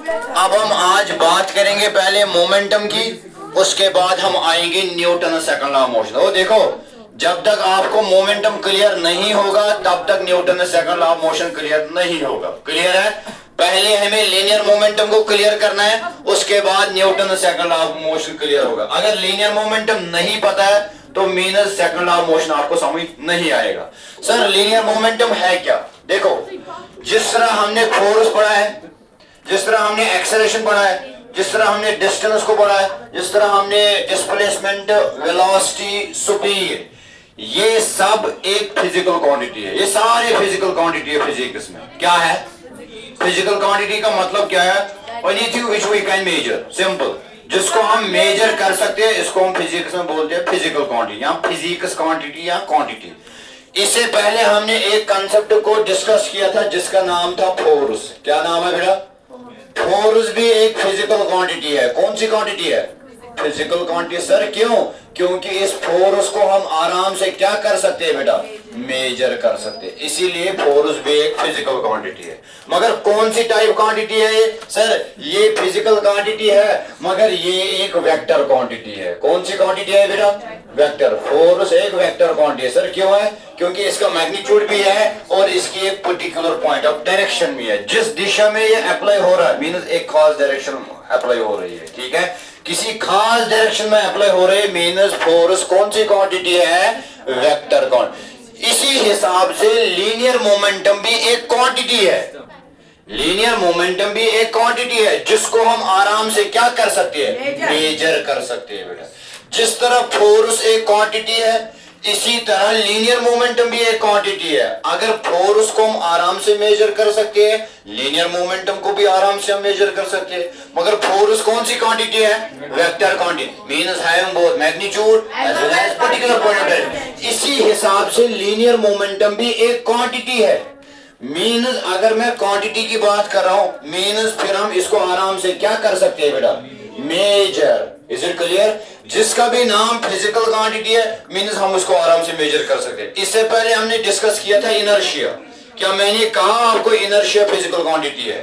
अब हम आज बात करेंगे पहले मोमेंटम की, उसके बाद हम आएंगे Newton second law of motion. वो देखो, जब तक आपको मोमेंटम क्लियर नहीं होगा तब तक Newton second law of motion clear नहीं होगा। क्लियर है? पहले हमें लीनियर मोमेंटम को क्लियर करना है, उसके बाद Newton second law of motion clear होगा। अगर लीनियर मोमेंटम नहीं पता है तो मीनस सेकंड लॉ ऑफ मोशन आपको समझ नहीं आएगा। सर लीनियर मोमेंटम है क्या? देखो, जिस तरह हमने फोर्स पढ़ा है, जिस तरह हमने एक्सेलरेशन पढ़ा है, जिस तरह हमने डिस्टेंस को पढ़ा है, जिस तरह हमने डिस्प्लेसमेंट, वेलोसिटी, स्पीड, ये सब एक फिजिकल क्वांटिटी है। ये सारे फिजिकल क्वांटिटी है फिजिक्स में। क्या है फिजिकल क्वांटिटी का मतलब? क्या है? Anything which we can measure. Simple, जिसको हम मेजर कर सकते हैं इसको हम फिजिक्स में बोलते हैं फिजिकल क्वांटिटी या फिजिक्स क्वांटिटी या क्वांटिटी। इससे पहले हमने एक कंसेप्ट को डिस्कस किया था जिसका नाम था फोर्स। क्या नाम है बेटा? फोर्स भी एक फिजिकल क्वांटिटी है। कौन सी क्वांटिटी है? Physical quantity. सर क्यों? क्योंकि इस फोर्स को हम आराम से क्या कर सकते हैं बेटा? मेजर कर सकते हैं। इसीलिए फोर्स भी एक फिजिकल क्वांटिटी है। मगर कौन सी टाइप क्वांटिटी है ये? सर ये फिजिकल क्वांटिटी है मगर ये एक वेक्टर क्वांटिटी है। कौन सी क्वांटिटी है बेटा? वेक्टर। फोर्स एक वेक्टर क्वांटिटी है। सर क्यों है? क्योंकि इसका मैग्नीट्यूड भी है और इसकी एक पर्टिकुलर पॉइंट ऑफ डायरेक्शन भी है। जिस दिशा में ये अप्लाई हो रहा है मींस एक खास डायरेक्शन अप्लाई हो रही है। ठीक है, किसी खास डायरेक्शन में अप्लाई हो रही है मींस फोर्स कौन सी क्वांटिटी है? Vector quantity. इसी हिसाब से लीनियर मोमेंटम भी एक क्वांटिटी है। लीनियर मोमेंटम भी एक क्वांटिटी है जिसको हम आराम से क्या कर सकते हैं? मेजर कर सकते हैं बेटा। जिस तरह फोर्स एक क्वांटिटी है इसी तरह लीनियर मोमेंटम भी एक क्वांटिटी है। अगर फोर्स को हम आराम से मेजर कर सकते हैं, लीनियर मोमेंटम को भी आराम से हम मेजर कर सकते हैं। मगर फोर्स कौन सी क्वांटिटी है? Vector quantity means having both magnitude as well as particular point of direction. इसी हिसाब से लीनियर मोमेंटम भी एक क्वांटिटी है। मींस अगर मैं क्वांटिटी की बात कर रहा हूं मींस फिर हम इसको आराम से क्या कर सकते हैं बेटा? मेजर। Is it clear? जिसका भी नाम फिजिकल क्वांटिटी है मींस हम उसको आराम से मेजर कर सकते हैं। इससे पहले हमने डिस्कस किया था इनर्शिया। क्या मैंने कहा आपको इनर्शिया फिजिकल क्वांटिटी है?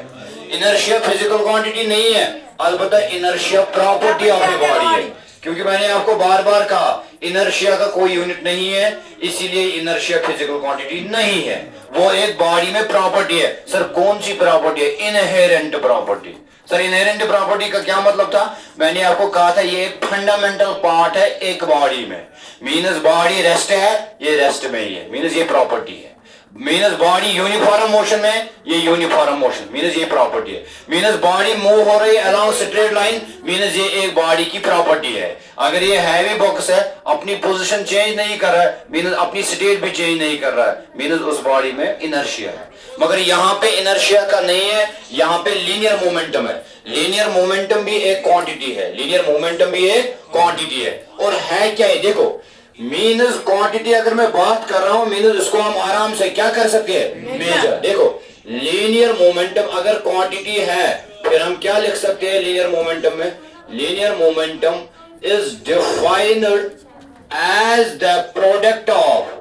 इनर्शिया फिजिकल क्वांटिटी नहीं है, अलबत्ता inertia property of a body है। क्योंकि मैंने आपको बार बार कहा इनर्शिया का कोई यूनिट नहीं है, इसीलिए इनर्शिया फिजिकल क्वांटिटी नहीं है। वो एक बॉडी में प्रॉपर्टी है। सर कौन सी प्रॉपर्टी है? Inherent property. Sir inherent property का क्या मतलब था? मैंने आपको कहा था ये एक फंडामेंटल पार्ट है एक बॉडी में। मीनस बॉडी रेस्ट है, ये रेस्ट में ही है, मीनस ये प्रॉपर्टी है। मीनस बॉडी यूनिफॉर्म मोशन में, ये यूनिफॉर्म मोशन, मीनस ये प्रॉपर्टी है। मीनस बॉडी मूव हो रही है अलोंग स्ट्रेट लाइन, मीनस ये एक बॉडी की प्रॉपर्टी है। अगर ये हैवी बॉक्स है अपनी पोजीशन चेंज नहीं कर रहा है मीनस अपनी स्टेट भी चेंज नहीं कर रहा है, मीनस उस बॉडी में इनर्शिया है। मगर यहाँ पे इनर्शिया का नहीं है, यहाँ पे लीनियर मोमेंटम है। लीनियर मोमेंटम भी एक क्वांटिटी है। लीनियर मोमेंटम भी एक क्वांटिटी है। और है क्या है? देखो मीनस क्वांटिटी अगर मैं बात कर रहा हूं मीनस उसको हम आराम से क्या कर सकते हैं? मेजर। देखो लीनियर मोमेंटम अगर क्वांटिटी है फिर हम क्या लिख सकते हैं लीनियर मोमेंटम में? Linear momentum is defined as the product of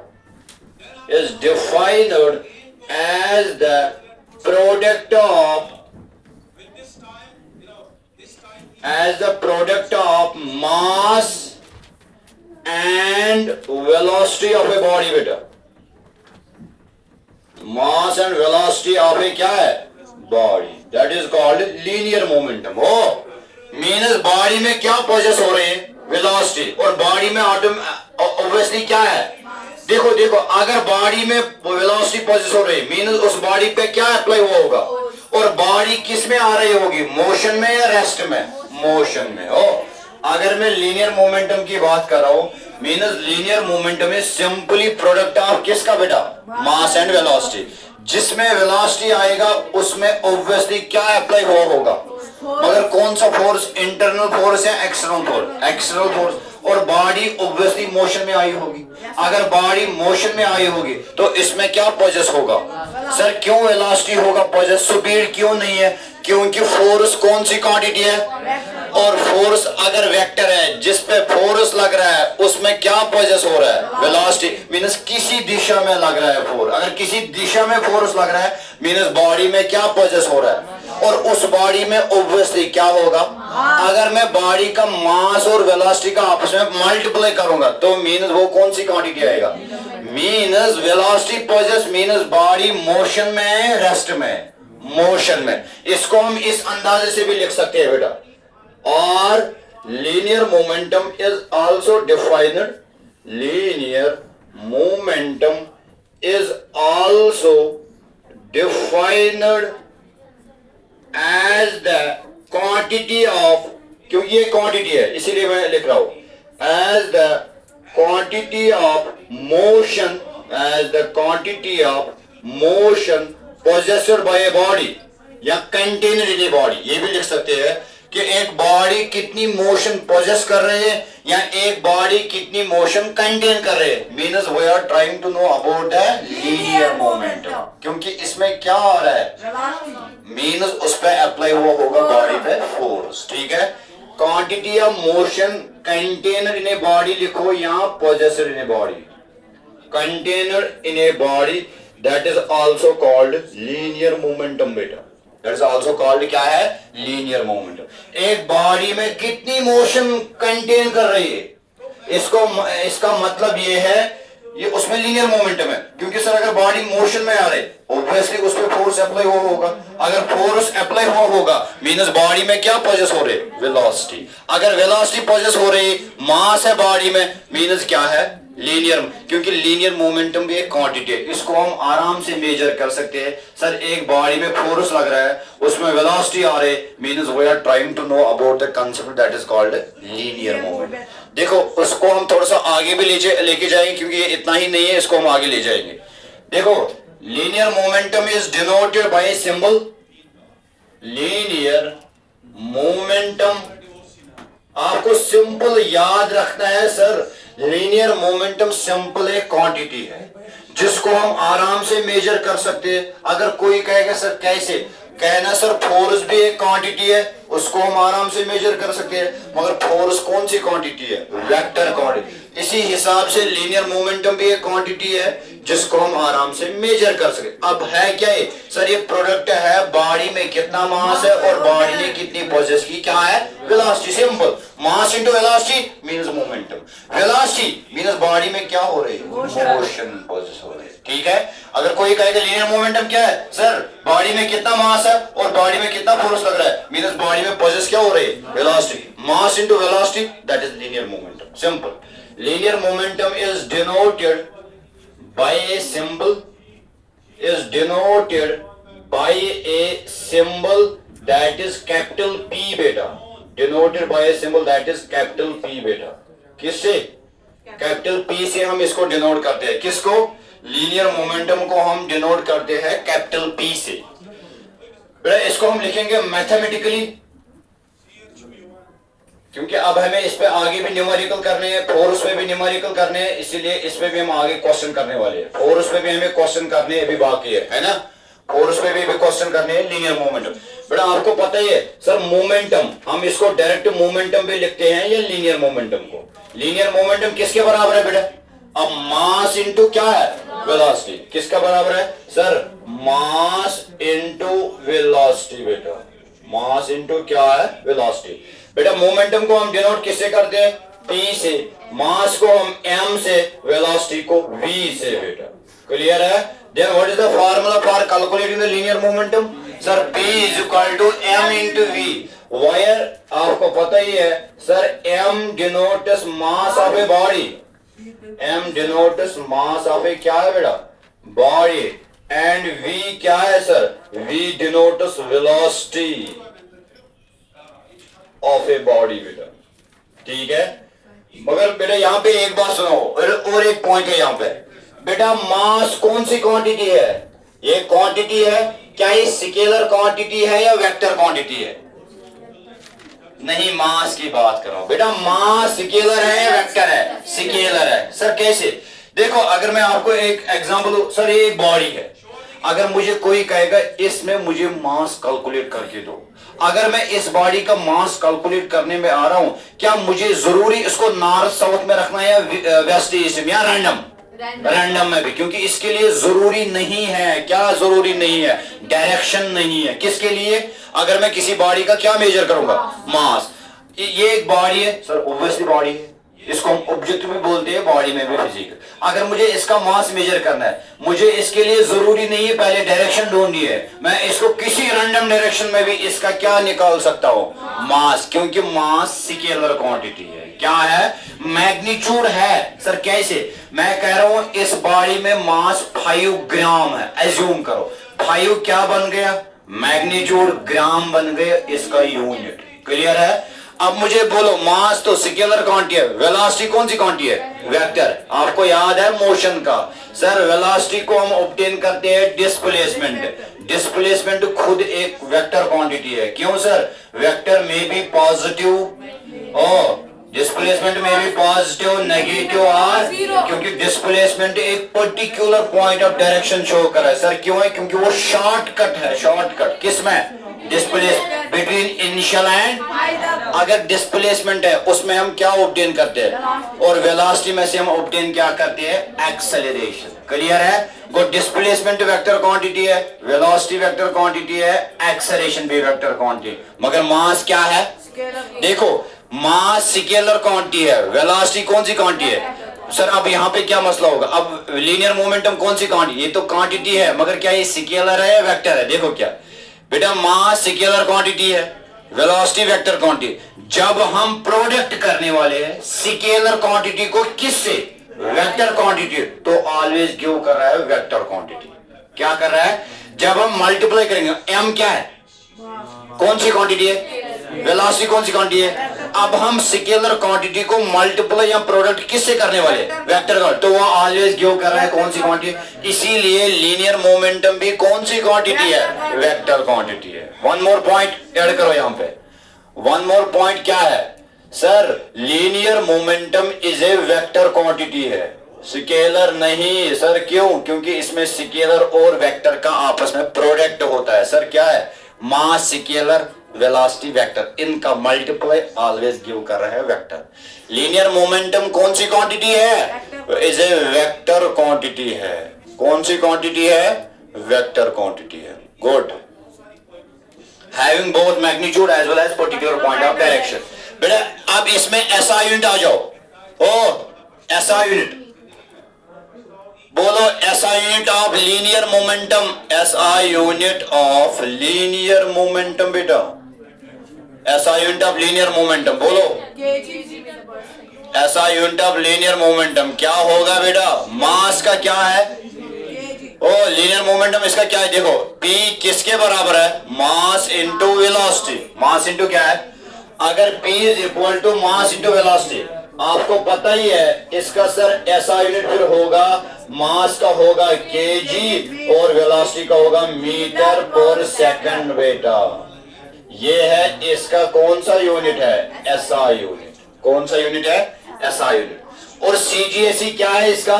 mass and velocity of a body बेटा। mass and velocity of a क्या है? body, that is called linear momentum। हो मीनस बॉडी में क्या प्रोसेस हो रहे हैं? वेलोसिटी। और बॉडी में ऑब्वियसली क्या है? देखो अगर बॉडी में वेलोसिटी प्रोसेस हो रही है मीनस उस बॉडी पे क्या अप्लाई हुआ होगा? और बॉडी किस में आ रही होगी? मोशन में या रेस्ट में? मोशन में। हो अगर मैं लीनियर मोमेंटम की बात कर रहा हूं मीनस linear momentum is simply product of किसका बेटा? Mass and velocity. जिसमें वेलोसिटी आएगा उसमें ऑब्वियसली क्या अप्लाई हुआ होगा? मगर कौन सा फोर्स? इंटरनल फोर्स या एक्सटर्नल फोर्स? External force. और बॉडी ऑब्वियसली मोशन में आई होगी। अगर बॉडी मोशन में आई होगी तो इसमें क्या प्रोसेस होगा? सर क्यों वेलोसिटी होगा प्रोसेस? स्पीड क्यों नहीं है? क्योंकि फोर्स कौन सी क्वांटिटी है? और फोर्स अगर वेक्टर है जिस पे फोर्स लग रहा है उसमें क्या प्रोसेस हो रहा है? वेलोसिटी। मींस किसी दिशा में लग रहा है फोर्स। अगर किसी दिशा में फोर्स लग रहा है मींस बॉडी में क्या प्रोसेस हो रहा है? और उस बॉडी में ऑब्वियसली क्या होगा, अगर मैं बॉडी का मास और वेलोसिटी का आपस में मल्टीप्लाई करूंगा तो मीन्स वो कौन सी क्वांटिटी आएगा, means velocity possess means body motion में है, रेस्ट में, मोशन में। इसको हम इस अंदाजे से भी लिख सकते हैं बेटा, और linear momentum is also defined, linear momentum is also defined as the quantity of, क्योंकि ये क्वांटिटी है इसीलिए मैं लिख रहा हूं, as the quantity of motion, as the quantity of motion possessed by a body या contained in a body, ये भी लिख सकते हैं कि एक बॉडी कितनी मोशन पोजेस कर रही है या एक बॉडी कितनी मोशन कंटेन कर रही है, means we are trying to know about the linear momentum, क्योंकि इसमें क्या आ रहा है, मीन्स उस पर अप्लाई हुआ होगा बॉडी पे फोर्स। ठीक है, quantity of motion container in a body लिखो यहाँ possessed in a body, container in a body, that is also called linear momentum बेटा, दैट इज आल्सो कॉल्ड क्या है, लीनियर मोमेंटम। एक बॉडी में कितनी मोशन कंटेन कर रही है, इसका मतलब ये है ये उसमें लीनियर मोमेंटम है, क्योंकि सर अगर बॉडी मोशन में आ रही ऑब्वियसली उस पर फोर्स अप्लाई हुआ होगा, अगर फोर्स अप्लाई हुआ होगा मींस बॉडी में क्या पोजेस हो रही, वेलोसिटी, अगर वेलोसिटी पोजेस हो रही, मास है बॉडी में, मींस क्या है, लीनियर, क्योंकि लीनियर मोमेंटम भी एक क्वांटिटी है, इसको हम आराम से मेजर कर सकते हैं। सर एक बॉडी में फोर्स लग रहा है उसमें वेलोसिटी आ रही, means we are trying to know about the concept that is called linear moment. देखो उसको हम थोड़ा सा आगे भी लेके जाएंगे, क्योंकि ये इतना ही नहीं है, इसको हम आगे ले जाएंगे। देखो linear momentum is denoted by symbol, linear momentum आपको सिंपल याद रखना है सर, लीनियर मोमेंटम सिंपल एक क्वांटिटी है जिसको हम आराम से मेजर कर सकते हैं। अगर कोई कहेगा सर कैसे, कहना सर फोर्स भी एक क्वांटिटी है, उसको हम आराम से मेजर कर सकते हैं, मगर फोर्स कौन सी क्वांटिटी है, वेक्टर क्वांटिटी। इसी हिसाब से लीनियर मोमेंटम भी एक क्वांटिटी है जिसको हम आराम से मेजर कर सकते। अब है क्या ये सर, ये प्रोडक्ट है बॉडी में कितना मास है और बॉडी ने कितनी पोजेस की, क्या है, velocity. Simple, mass into velocity means momentum, velocity means body में क्या हो रही है, मोशन पोजेस हो रही है। ठीक है, अगर कोई कहेगा लीनियर मोमेंटम क्या है, सर बॉडी में कितना मास है और बॉडी में कितना फोर्स लग रहा है, मींस बॉडी में पोजेस क्या हो रही है, velocity, mass into velocity, that is linear momentum. Simple, linear momentum is denoted by a symbol, is denoted by a symbol that is capital P beta, denoted by a symbol that is capital P beta। किससे, capital P से हम इसको denote करते हैं, किसको, linear momentum को हम denote करते हैं कैपिटल P से। इसको हम लिखेंगे मैथमेटिकली, क्योंकि अब हमें इस पे आगे भी न्यूमेरिकल करने हैं, फोर्स पे भी न्यूमेरिकल करने हैं, इसीलिए इस पे भी हम आगे क्वेश्चन करने वाले हैं। फोर्स पे भी हमें क्वेश्चन करने अभी बाकी है ना, फोर्स पे भी क्वेश्चन करने हैं, लीनियर मोमेंटम। बेटा आपको पता ही है सर मोमेंटम, हम इसको डायरेक्ट मोमेंटम भी लिखते हैं या लीनियर मोमेंटम को, लीनियर मोमेंटम किसके बराबर है बेटा, अब मास इंटू क्या है, वेलोसिटी, किसका बराबर है सर, मास इंटू वेलोसिटी बेटा, मास इंटू क्या है, वेलोसिटी। बेटा मोमेंटम को हम डिनोट किससे करते हैं, P से, मास को हम M से, वेलोसिटी को V से बेटा, क्लियर है। Then what is the formula for calculating the linear momentum, sir P is equal to M into V, वायर आपको पता ही है sir, M denotes mass of a body, M denotes mass of a क्या है बेटा, body, and V क्या है sir, V denotes velocity of a body बेटा। ठीक है, मगर बेटा यहाँ पे एक बात सुनो, और एक पॉइंट है यहाँ पे बेटा, मास कौन सी क्वांटिटी है, ये क्वांटिटी है, क्या ये स्केलर क्वांटिटी है या वेक्टर क्वांटिटी है, नहीं मास की बात कर रहा हूं बेटा, मास स्केलर है या वेक्टर है, स्केलर है। सर कैसे, देखो अगर मैं आपको एक एग्जांपल दूं, सर ये एक बॉडी है, अगर मुझे कोई कहेगा इसमें मुझे मास कैलकुलेट करके दो, अगर मैं इस बॉडी का मास कैलकुलेट करने में आ रहा हूं, क्या मुझे जरूरी इसको नॉर्थ साउथ में रखना है या वेस्ट ईस्ट में या रैंडम, रैंडम में भी, क्योंकि इसके लिए जरूरी नहीं है, क्या जरूरी नहीं है, डायरेक्शन नहीं है। किसके लिए? अगर मैं किसी बॉडी का क्या मेजर करूंगा? मास। ये एक बॉडी है सर, ऑब्वियसली बॉडी है, इसको हम ऑब्जेक्ट भी बोलते हैं, बॉडी में भी फिजिकल। अगर मुझे इसका मास मेजर करना है, मुझे इसके लिए जरूरी नहीं है पहले डायरेक्शन ढूंढनी है, मैं इसको किसी रैंडम डायरेक्शन में भी इसका क्या निकाल सकता हूं? मास। क्योंकि मास स्केलर क्वांटिटी है। क्या है? मैग्नीट्यूड है। सर कैसे? मैं कह रहा हूं इस बॉडी में मास 5 ग्राम है, एज्यूम करो 5 क्या बन गया? मैग्नीट्यूड ग्राम बन गया इसका यूनिट। क्लियर है? अब मुझे बोलो, मास तो स्केलर क्वांटिटी है, वेलोसिटी कौन सी क्वांटिटी है? वेक्टर। आपको याद है मोशन का? सर वेलोसिटी को हम ऑब्टेन करते हैं डिस्प्लेसमेंट। डिस्प्लेसमेंट खुद एक वेक्टर क्वांटिटी है। क्यों सर? वेक्टर में भी पॉजिटिव और डिस्प्लेसमेंट में भी पॉजिटिव, नेगेटिव और, क्योंकि डिस्प्लेसमेंट एक particular point of direction show कर रहा है। सर क्यों है? क्योंकि वो शॉर्टकट है। शॉर्टकट किसमें? Displace between initial and. अगर डिस्प्लेसमेंट है उसमें हम क्या ऑब्टेन करते हैं? और वेलोसिटी में से हम ऑब्टेन क्या करते हैं? एक्सेलरेशन। क्लियर है? वो डिस्प्लेसमेंट वेक्टर क्वांटिटी है, वेलोसिटी वेक्टर क्वांटिटी है, एक्सेलरेशन भी वेक्टर क्वांटिटी। मगर मास क्या है? देखो, मास स्केलर क्वांटिटी है, वेलोसिटी कौन सी क्वांटिटी है? सर अब यहाँ पे क्या मसला होगा? अब लीनियर मोमेंटम कौन सी क्वांटिटी? ये तो क्वांटिटी है, मगर क्या ये स्केलर है या वेक्टर है? देखो क्या बेटा, मास स्केलर क्वांटिटी है, वेलोसिटी वेक्टर क्वांटिटी। जब हम प्रोडक्ट करने वाले हैं स्केलर क्वांटिटी को किससे? वेक्टर क्वांटिटी, तो ऑलवेज गिव कर रहा है वेक्टर क्वांटिटी। क्या कर रहा है? जब हम मल्टीप्लाई करेंगे, एम क्या है? कौन सी क्वांटिटी है? वेलोसिटी कौन सी क्वांटिटी है? अब हम स्केलर क्वांटिटी को मल्टीप्लाई या प्रोडक्ट किससे करने वाले? वेक्टर का, तो वो ऑलवेज गिव कर रहा है कौन सी क्वांटिटी? इसीलिए लीनियर मोमेंटम भी कौन सी क्वांटिटी है? वेक्टर क्वांटिटी है। वन मोर पॉइंट ऐड करो यहां पे। वन मोर पॉइंट क्या है? Sir linear momentum is a vector quantity है, स्केलर नहीं। सर क्यों? क्योंकि इसमें स्केलर और वेक्टर का आपस में प्रोडक्ट होता है। सर क्या है? मास स्केलर, वेलोसिटी वेक्टर, इनका मल्टीप्लाई ऑलवेज गिव कर रहा है वेक्टर। लीनियर मोमेंटम कौन सी क्वांटिटी है? इज ए वेक्टर क्वांटिटी है। कौन सी क्वांटिटी है? वेक्टर क्वांटिटी है। Good. Having both magnitude as well as particular point of direction. बेटा अब इसमें एसआई यूनिट आ जाओ। ओ एसआई यूनिट बोलो, SI unit of linear momentum. SI unit of linear momentum बेटा, SI unit of linear momentum बोलो। SI unit of linear momentum क्या होगा बेटा? मास का क्या है? ओ लीनियर मोमेंटम इसका क्या है? देखो P किसके बराबर है? Mass into velocity. Mass into क्या है? अगर P is equal to mass into velocity, आपको पता ही है इसका सर ऐसा यूनिट फिर होगा, मास का होगा केजी और वेलोसिटी का होगा मीटर पर सेकंड बेटा। ये है इसका कौन सा यूनिट है? SI unit. कौन सा यूनिट है? SI unit. और सीजीएसई क्या है इसका?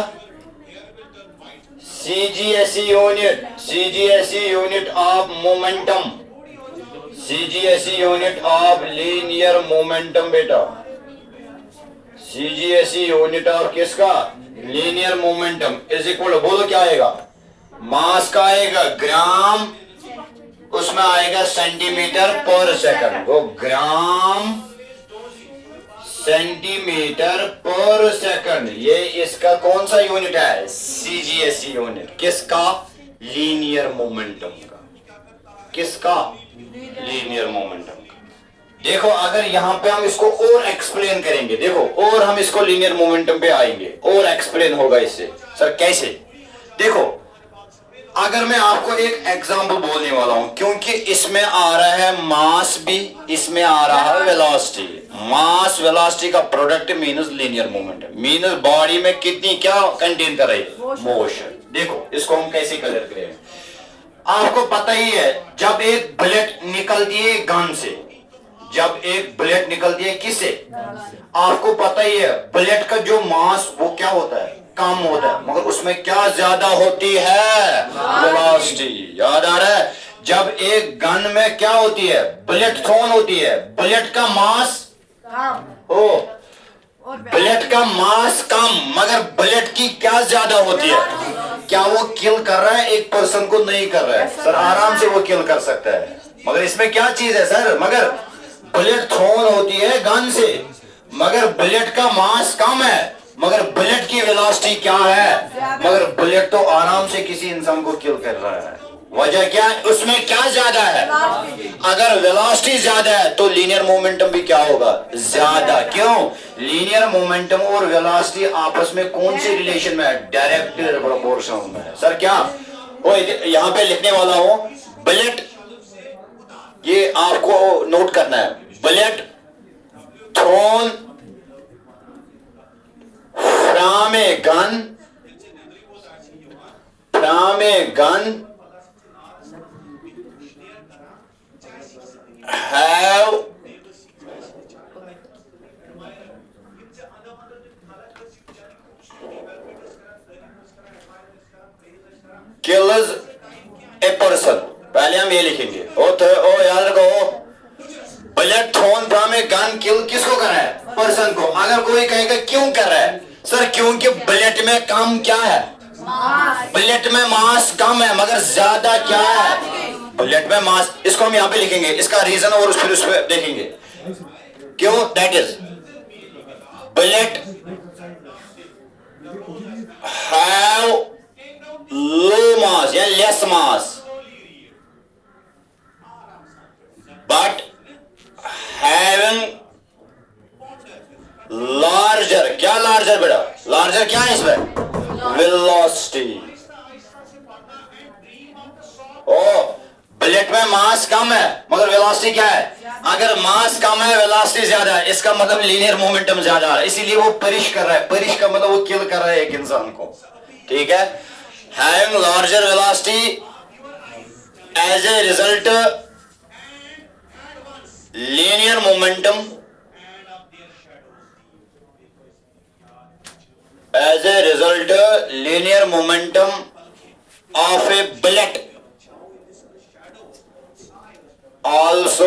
CGS unit, CGS unit of momentum, CGS unit of linear momentum बेटा। सीजीएसई यूनिट ऑफ किसका? लीनियर मोमेंटम इज इक्वल, बोलो क्या आएगा? मास का आएगा ग्राम, उसमें आएगा सेंटीमीटर पर सेकंड। वो ग्राम सेंटीमीटर पर सेकंड, ये इसका कौन सा यूनिट है? CGSE unit. किसका? लीनियर मोमेंटम का। किसका? लीनियर मोमेंटम का। देखो अगर यहां पे हम इसको और एक्सप्लेन करेंगे, देखो और हम इसको लीनियर मोमेंटम पे आएंगे और एक्सप्लेन होगा इससे। सर कैसे? देखो अगर मैं आपको एक एग्जांपल बोलने वाला हूं, क्योंकि इसमें आ रहा है मास भी, इसमें आ रहा है वेलोसिटी। मास वेलोसिटी का प्रोडक्ट मीनस लीनियर मोमेंटम, मीनस बॉडी में कितनी क्या कंटेन कर रही है? मोशन। देखो इसको हम कैसे क्लियर करेंगे? आपको पता ही है जब एक बुलेट निकलती है गन से, जब एक बुलेट निकलती है किससे? आपको पता ही है बुलेट का जो मास वो क्या होता है? कम होता है, मगर उसमें क्या ज्यादा होती है? वेलोसिटी। याद आ रहा है? जब एक गन में क्या होती है? बुलेट थ्रोन होती है, बुलेट का मास हो, बुलेट का मास कम मगर बुलेट की क्या ज्यादा होती है? क्या वो किल कर रहा है एक पर्सन को? नहीं कर रहा है सर, आराम से वो किल कर सकता है। मगर इसमें क्या चीज है सर? मगर बुलेट थ्रोन होती है गन से, मगर बुलेट का मास कम है, मगर बुलेट की वेलोसिटी क्या है? मगर बुलेट तो आराम से किसी इंसान को किल कर रहा है। वजह क्या? उसमें क्या ज्यादा है? अगर वेलोसिटी ज्यादा है तो लीनियर मोमेंटम भी क्या होगा? ज्यादा। क्यों? लीनियर मोमेंटम और वेलोसिटी आपस में कौन सी रिलेशन में है? डायरेक्ट प्रोपोर्शनल में है। सर क्या वो यहां पे लिखने वाला हूं, बुलेट, ये आपको नोट करना है, bullet thrown from a gun, from a gun have kills a person। पहले हम ये लिखेंगे, ओ याद रखो, bullet thrown from a gun kill किसको कर रहा है? पर्सन को। अगर कोई कहेगा क्यों कर रहा है? सर क्योंकि बुलेट में कम क्या है? बुलेट में मास कम है मगर ज्यादा क्या है? बुलेट में मास। इसको हम यहां पे लिखेंगे, इसका रीजन और फिर उस पर देखेंगे क्यों। That is bullet have low mass या less mass but having larger, क्या लार्जर बेटा? लार्जर क्या है इसमें? वेलोसिटी। ओ बुलेट में मास कम है मगर वेलोसिटी क्या है? अगर मास कम है वेलोसिटी ज्यादा है, इसका मतलब लीनियर मोमेंटम ज्यादा है, इसीलिए वो परिश कर रहा है। परिश का मतलब वो किल कर रहा है एक इंसान को। ठीक है, having larger velocity as a result linear momentum, as a result linear momentum of a bullet also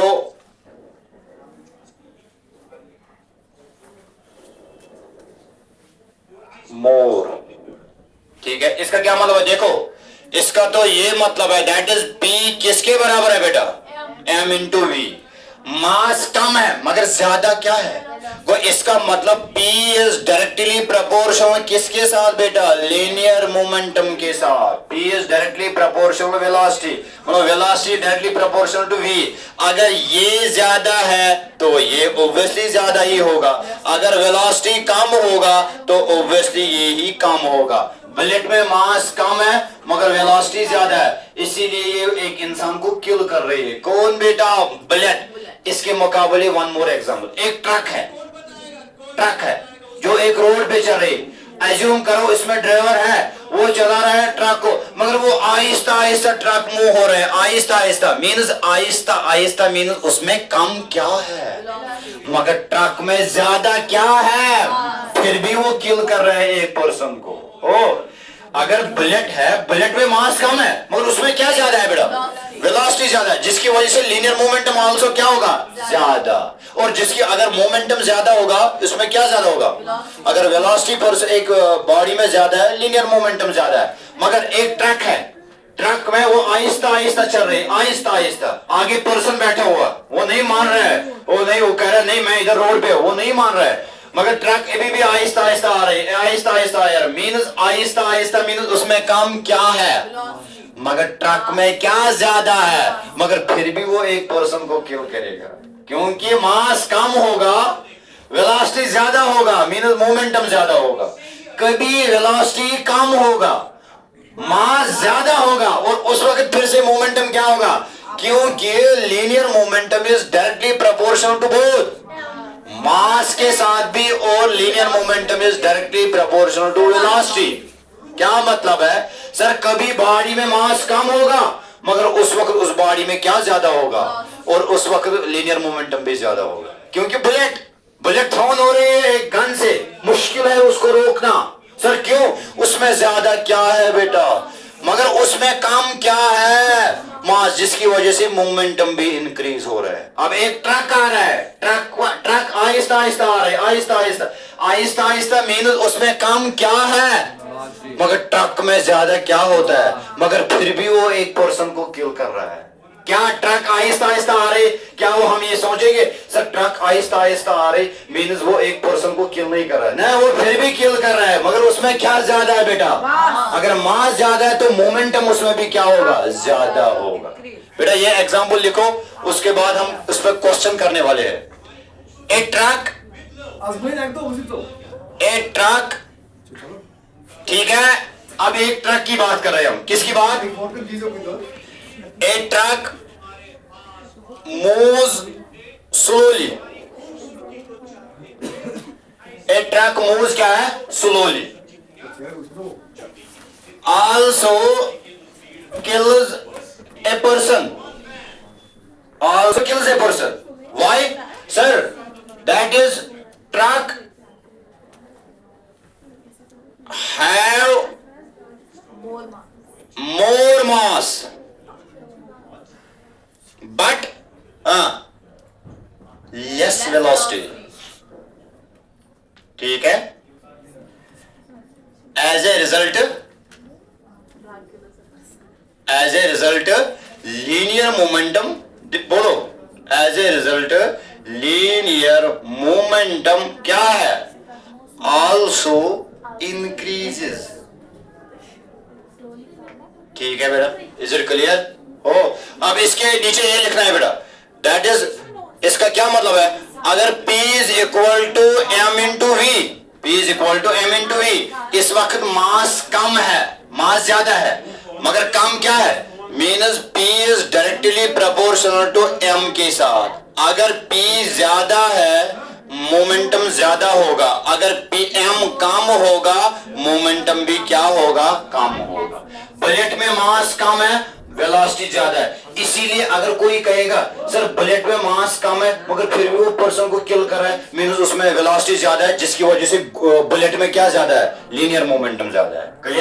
more। ठीक है, इसका क्या मतलब है? देखो, इसका तो ये मतलब है दैट इज P किसके बराबर है बेटा? M into V। मास कम है मगर ज्यादा क्या है? वो इसका मतलब P इज डायरेक्टली प्रोपोर्शनल किसके साथ बेटा? लीनियर मोमेंटम के साथ। P is directly proportional velocity, मतलब velocity directly proportional to V। अगर ये ज्यादा है तो ये ऑब्वियसली ज्यादा ही होगा, अगर वेलोसिटी कम होगा तो ऑब्वियसली ये ही कम होगा। बुलेट में मास कम है मगर वेलोसिटी ज्यादा है, इसीलिए ये एक इंसान को किल कर रही है। कौन बेटा? बुलेट। इसके मुकाबले वन मोर एग्जांपल, एक ट्रक है, ट्रक है जो एक रोड पे चल रही। एज्यूम करो इसमें ड्राइवर है, वो चला रहा है ट्रक को, मगर वो आहिस्ता आहिस्ता ट्रक मूव हो रहा है। आहिस्ता आहिस्ता मीन्स आहिस्ता आहिस्ता मीन्स उसमें कम क्या है मगर ट्रक में ज्यादा क्या है? फिर भी वो किल कर रहे हैं एक पर्सन को। ओ अगर बुलेट है, बुलेट में मास कम है मगर उसमें क्या ज्यादा है बेटा? वेलोसिटी ज्यादा है, जिसकी वजह से लीनियर मोमेंटम आल्सो क्या होगा? ज्यादा। और जिसकी अगर मोमेंटम ज्यादा होगा उसमें क्या ज्यादा होगा? अगर वेलोसिटी पर एक बॉडी में ज्यादा है, लीनियर मोमेंटम ज्यादा है। मगर एक ट्रक है, ट्रक में वो आहिस्ता आहिस्ता चल रही है, आहिस्ता आहिस्ता। आगे पर्सन बैठा हुआ, वो नहीं मान रहा है, वो नहीं, वो कह रहा है नहीं मैं इधर रोड पे, वो नहीं मान रहा है, मगर ट्रक अभी भी आहिस्ता आहिस्ता आ रही है, आहिस्ता आहिस्ता आ रहा है। मीन्स आहिस्ता आहिस्ता मीन्स उसमें काम क्या है मगर ट्रक में क्या ज्यादा है, मगर फिर भी वो एक पर्सन को किल करेगा क्योंकि मास कम होगा, वेलोसिटी ज्यादा होगा, मीन्स मोमेंटम ज्यादा होगा। कभी वेलोसिटी कम होगा, मास ज्यादा होगा और उस वक्त फिर से मोमेंटम क्या होगा? क्योंकि linear momentum is directly proportional to both, mass के साथ भी, और linear momentum is directly proportional to velocity. क्या मतलब है सर? कभी बॉडी में मास कम होगा मगर उस वक्त उस बॉडी में क्या ज्यादा होगा, और उस वक्त लीनियर मोमेंटम भी ज्यादा होगा क्योंकि बुलेट थ्रोन हो रही है एक गन से, मुश्किल है उसको रोकना। सर क्यों? उसमें ज्यादा क्या है बेटा? मगर उसमें काम क्या है, मास, जिसकी वजह से मोमेंटम भी इंक्रीज हो रहा है। अब एक ट्रक आ रहा है, ट्रक आहिस्ता आहिस्ता आ रहा है, आहिस्ता आहिस्ता आहिस्ता आहिस्ता, मीन उसमें काम क्या है, मगर ट्रक में ज्यादा क्या होता है, मगर फिर भी वो एक पर्सन को किल कर रहा है। क्या ट्रक आहिस्ता आहिस्ता आ रहे, क्या वो हम ये सोचेंगे सर ट्रक आहिस्ता आहिस्ता आ रहे मीन्स वो एक पर्सन को किल नहीं कर रहा है, ना, वो फिर भी किल कर रहा है, मगर उसमें क्या ज्यादा है बेटा, अगर मास ज्यादा है तो मोमेंटम उसमें भी क्या होगा, ज्यादा होगा। बेटा ये एग्जांपल लिखो, उसके बाद हम उस पर क्वेश्चन करने वाले हैं। ए ट्रक, ठीक है, अब एक ट्रक की बात कर रहे हैं हम, किसकी बात, ए truck moves slowly, a truck moves क्या है, slowly, also kills a person, why sir, that is truck have more mass but less velocity, ठीक है, as a result linear momentum, बोलो, as a result linear momentum क्या है, also increases, ठीक है बेटा, इज इट क्लियर हो। अब इसके नीचे ये लिखना है बेटा, दैट इज, इसका क्या मतलब है, अगर P is equal to M into V, P is equal to M into V, इस वक्त मास कम है, मास ज्यादा है, मगर कम क्या है, means P is directly proportional to M के साथ, अगर P ज्यादा है मोमेंटम ज्यादा होगा, अगर PM कम होगा मोमेंटम भी क्या होगा, कम होगा। बुलेट में मास कम है, वेलोसिटी ज्यादा है, इसीलिए अगर कोई कहेगा सर बुलेट में मास कम है मगर फिर भी वो पर्सन को किल कर रहा है, मीन्स उसमें वेलोसिटी ज्यादा है, जिसकी वजह से बुलेट में क्या ज्यादा है, लीनियर मोमेंटम ज्यादा है।